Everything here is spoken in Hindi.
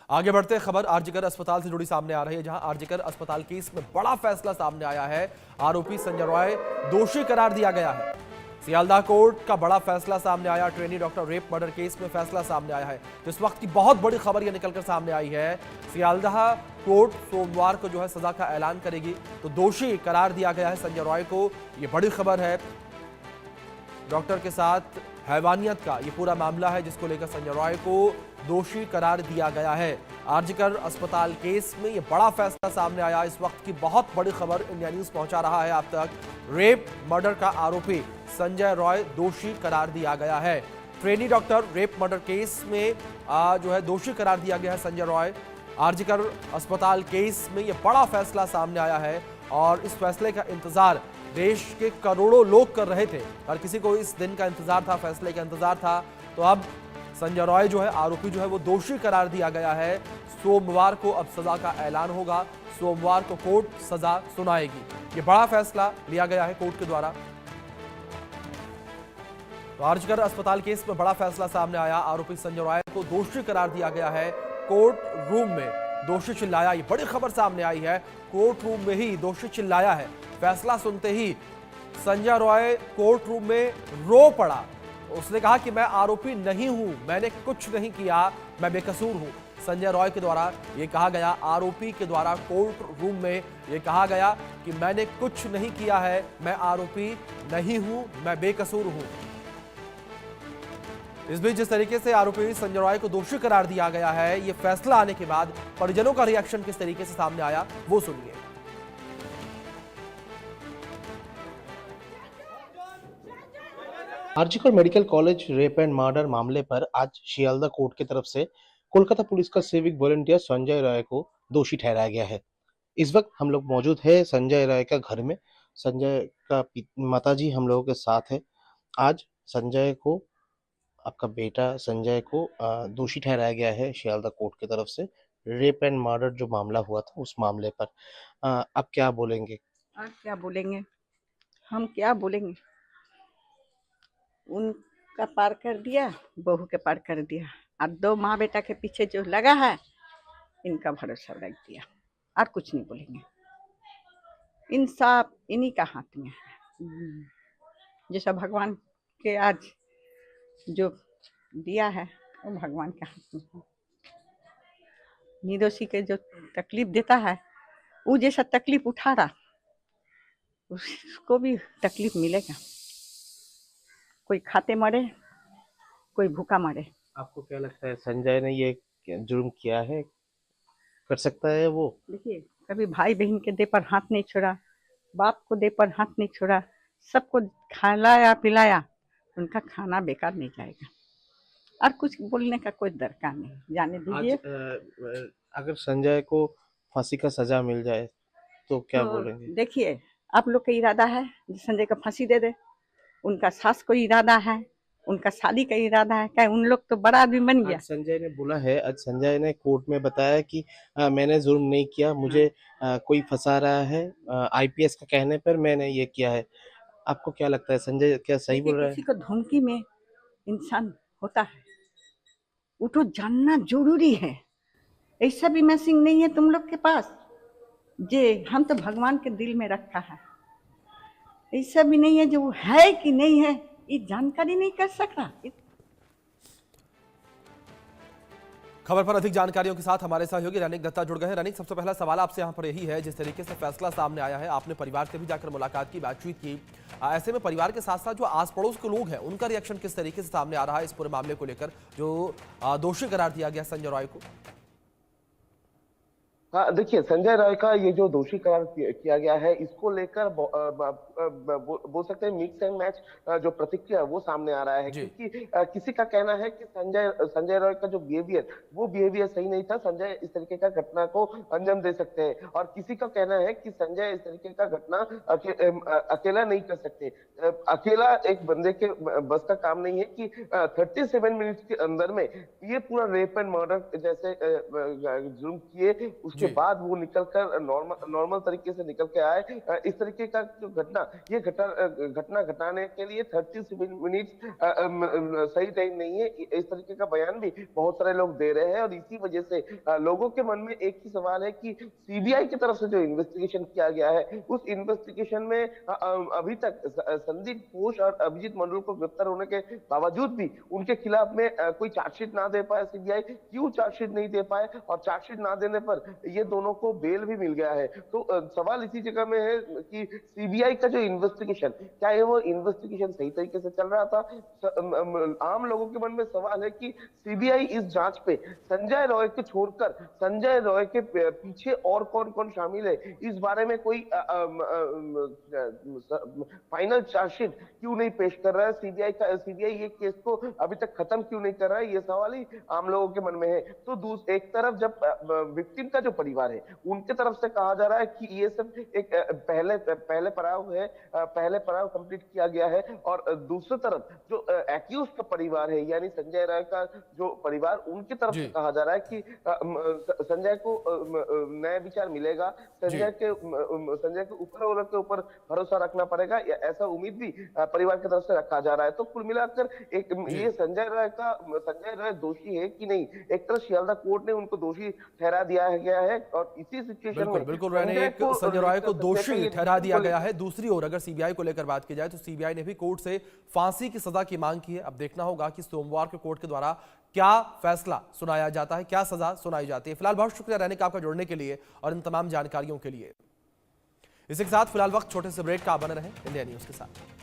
आगे बढ़ते खबर आरजीकर अस्पताल से जुड़ी सामने आ रही है, जहां आरजीकर अस्पताल केस में बड़ा फैसला सामने आया है। आरोपी संजय रॉय दोषी करार दिया गया है। सियालदह कोर्ट का बड़ा फैसला सामने आया। Trainee doctor rape murder case में फैसला सामने आया है। तो इस वक्त की बहुत बड़ी खबर यह निकलकर सामने आई है। सियालदह कोर्ट सोमवार को जो है सजा का ऐलान करेगी, तो दोषी करार दिया गया है संजय रॉय को। यह बड़ी खबर है। डॉक्टर के साथ हैवानियत का ये पूरा मामला है, जिसको लेकर संजय रॉय को दोषी करार दिया गया है। आरजीकर अस्पताल केस में ये बड़ा फैसला सामने आया। इस वक्त की बहुत बड़ी खबर इंडिया न्यूज पहुंचा रहा है आप तक। रेप मर्डर का आरोपी संजय रॉय दोषी करार दिया गया है। Trainee doctor rape murder case में जो है दोषी करार दिया गया है संजय रॉय। आरजीकर अस्पताल केस में ये बड़ा फैसला सामने आया है और इस फैसले का इंतजार देश के करोड़ों लोग कर रहे थे। हर किसी को इस दिन का इंतजार था, फैसले का इंतजार था। तो अब संजय रॉय जो है आरोपी जो है वो दोषी करार दिया गया है। सोमवार को अब सजा का ऐलान होगा। सोमवार को कोर्ट सजा सुनाएगी। ये बड़ा फैसला लिया गया है कोर्ट के द्वारा। तो आरजीकर अस्पताल केस में बड़ा फैसला सामने आया। आरोपी संजय रॉय को दोषी करार दिया गया है। कोर्ट रूम में दोषी चिल्लाया, ये बड़ी खबर सामने आई है। कोर्ट रूम में ही दोषी चिल्लाया है। फैसला सुनते ही संजय रॉय कोर्ट रूम में रो पड़ा। उसने कहा कि मैं आरोपी नहीं हूं, मैंने कुछ नहीं किया, मैं बेकसूर हूं। संजय रॉय के द्वारा यह कहा गया, आरोपी के द्वारा कोर्ट रूम में यह कहा गया कि मैंने कुछ नहीं किया है, मैं आरोपी नहीं हूं, मैं बेकसूर हूं। इस बीच जिस तरीके से आरोपी संजय रॉय को दोषी करार दिया गया है, यह फैसला आने के बाद परिजनों का रिएक्शन किस तरीके से सामने आया वो सुनिए। RG Kar medical college rape and murder मामले पर आज सियालदह कोर्ट की तरफ से कोलकाता पुलिस का सिविक वॉलंटियर संजय राय को दोषी ठहराया गया है। इस वक्त हम लोग मौजूद है संजय राय का घर में। संजय का माताजी हम लोगों के साथ है। आज संजय को, आपका बेटा संजय को दोषी ठहराया गया है सियालदह कोर्ट की तरफ से। रेप एंड मर्डर जो मामला हुआ था उस मामले पर आप क्या बोलेंगे? आप क्या बोलेंगे, हम क्या बोलेंगे। उनका पार कर दिया, बहू के पार कर दिया। अब दो माँ बेटा के पीछे जो लगा है, इनका भरोसा रख दिया। और कुछ नहीं बोलेंगे। इंसाफ इन्हीं का हाथ में है। जैसा भगवान के आज जो दिया है वो भगवान के हाथ में है। निर्दोषी के जो तकलीफ देता है, वो जैसा तकलीफ उठा रहा, उसको भी तकलीफ मिलेगा। कोई खाते मरे, कोई भूखा मरे। आपको क्या लगता है संजय ने ये जुर्म किया है? कर सकता है वो? देखिए, कभी भाई बहन के दे पर हाथ नहीं छोड़ा, बाप को दे पर हाथ नहीं छोड़ा, सबको खिलाया पिलाया। उनका खाना बेकार नहीं जाएगा। और कुछ बोलने का कोई दरकार नहीं, जाने दीजिए। अगर संजय को फांसी का सजा मिल जाए तो क्या तो बोलेंगे? देखिए, आप लोग का इरादा है संजय को फांसी दे दे। उनका सास को इरादा है, उनका शादी का इरादा है। क्या उन लोग तो बड़ा आदमी बन गया। आज संजय ने बोला है, आज संजय ने कोर्ट में बताया कि मैंने जुर्म नहीं किया, मुझे कोई फंसा रहा है, आईपीएस का कहने पर मैंने ये किया है। आपको क्या लगता है संजय क्या सही देखिए, बोल रहा किसी है? को धमकी में इंसान होता है, वो तो जानना जरूरी है। ऐसा भी मैसेज नहीं है तुम लोग के पास जे हम तो भगवान के दिल में रखा है। ऐसा भी नहीं है जो वो है कि नहीं है, ये जानकारी नहीं कर सकता। खबर पर अधिक जानकारियों के साथ हमारे सहयोगी रनिक दत्ता जुड़ गए हैं। रनिक, सबसे पहला सवाल आपसे यहाँ पर यही है, जिस तरीके से फैसला सामने आया है, आपने परिवार से भी जाकर मुलाकात की, बातचीत की, ऐसे में परिवार के साथ साथ जो आस पड़ोस के लोग हैं उनका रिएक्शन किस तरीके से सामने आ रहा है इस पूरे मामले को लेकर, जो दोषी करार दिया गया संजय रॉय को? हाँ, देखिए, संजय राय का ये जो दोषी करार किया गया है, इसको लेकर बोल सकते हैं मिक्स एंड मैच जो प्रतिक्रिया है वो सामने आ रहा है। क्योंकि किसी का कहना है कि संजय राय का जो बिहेवियर, वो बिहेवियर सही नहीं था, संजय इस तरीके का घटना को अंजाम दे सकते हैं। और किसी का कहना है कि संजय इस तरीके का घटना अकेला नहीं कर सकते। अकेला एक बंदे के बस का काम नहीं है कि 37 मिनट के अंदर में ये पूरा रेप एंड मर्डर जैसे जुर्म किए उसके बाद वो निकलकर नॉर्मल तरीके से निकल के आए। इस तरीके का जो घटना घटाने के लिए 30 मिनट सही टाइम नहीं है, इस तरीके का बयान भी बहुत सारे लोग दे रहे हैं। और इसी वजह से लोगों के मन में एक ही सवाल है कि सीबीआई की तरफ से जो इन्वेस्टिगेशन किया गया है, उस इन्वेस्टिगेशन में अभी तक संदीप घोष और अभिजीत मंडल को गिरफ्तार होने के बावजूद भी उनके खिलाफ में कोई चार्जशीट ना दे पाए सीबीआई। क्यों चार्जशीट नहीं दे पाए, और चार्जशीट ना देने पर ये दोनों को बेल भी मिल गया है। तो सवाल इसी जगह में है कि सीबीआई का जो इन्वेस्टिगेशन, क्या ये वो इन्वेस्टिगेशन सही तरीके से चल रहा था? आम लोगों के मन में सवाल है कि सीबीआई इस जांच पे संजय रॉय को छोड़कर संजय रॉय के पीछे और कौन कौन शामिल है, इस बारे में कोई फाइनल चार्जशीट क्यों नहीं पेश कर रहा है सीबीआई ये केस को अभी तक खत्म क्यों नहीं कर रहा है, ये सवाल ही आम लोगों के मन में है। तो एक तरफ जब विक्टिम का जो परिवार है उनके तरफ से कहा जा रहा है कि ये सब एक पहले पड़ाव कंप्लीट किया गया है, और दूसरी तरफ जो एक्यूज का परिवार है यानी संजय राय का जो परिवार, उनकी तरफ से कहा जा रहा है कि संजय को नया विचार मिलेगा, संजय के ऊपर भरोसा रखना पड़ेगा, ऐसा उम्मीद भी परिवार की तरफ से रखा जा रहा है। तो कुल मिलाकर ये संजय राय दोषी है कि नहीं, एक तरह शियालदा कोर्ट ने उनको दोषी ठहरा दिया गया है, और इसी सिचुएशन में बिल्कुल संजय राय को दोषी ठहरा दिया गया है। दूसरी ओर अगर सीबीआई को लेकर बात की जाए तो सीबीआई ने भी कोर्ट से फांसी की सजा की मांग की है। अब देखना होगा कि सोमवार को कोर्ट के द्वारा क्या फैसला सुनाया जाता है, क्या सजा सुनाई जाती है। फिलहाल बहुत शुक्रिया रहने का आपका जुड़ने के लिए और इन तमाम जानकारियों के लिए। इसी के साथ फिलहाल वक्त छोटे से ब्रेक का, बने रहें इंडिया न्यूज के साथ।